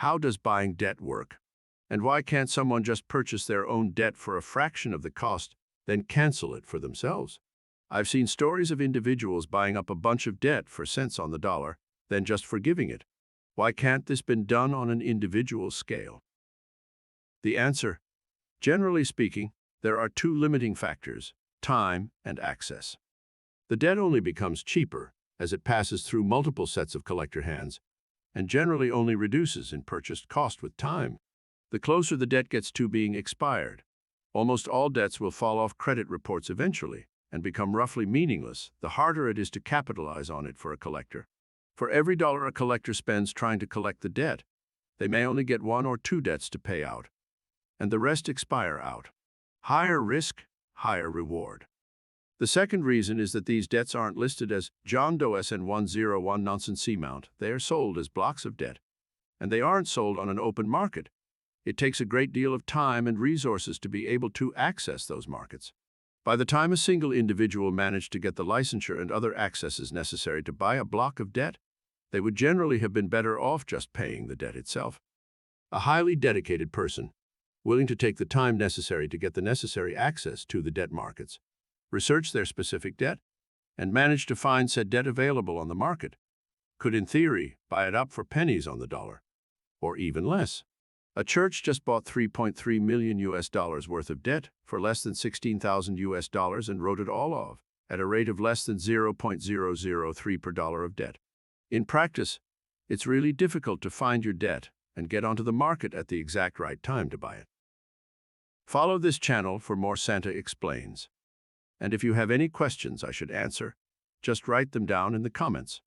How does buying debt work? And why can't someone just purchase their own debt for a fraction of the cost, then cancel it for themselves? I've seen stories of individuals buying up a bunch of debt for cents on the dollar, then just forgiving it. Why can't this be done on an individual scale? The answer: generally speaking, there are two limiting factors: time and access. The debt only becomes cheaper as it passes through multiple sets of collector hands, and generally only reduces in purchased cost with time. The closer the debt gets to being expired, almost all debts will fall off credit reports eventually and become roughly meaningless, the harder it is to capitalize on it for a collector. For every dollar a collector spends trying to collect the debt, they may only get one or two debts to pay out, and the rest expire out. Higher risk, higher reward. The second reason is that these debts aren't listed as John Doe SN101 nonsense amount. They are sold as blocks of debt, and they aren't sold on an open market. It takes a great deal of time and resources to be able to access those markets. By the time a single individual managed to get the licensure and other accesses necessary to buy a block of debt, they would generally have been better off just paying the debt itself. A highly dedicated person, willing to take the time necessary to get the necessary access to the debt markets, research their specific debt, and manage to find said debt available on the market, could in theory buy it up for pennies on the dollar, or even less. A church just bought $3.3 million worth of debt for less than $16,000 and wrote it all off at a rate of less than 0.003 per dollar of debt. In practice, it's really difficult to find your debt and get onto the market at the exact right time to buy it. Follow this channel for more Santa Explains. And if you have any questions I should answer, just write them down in the comments.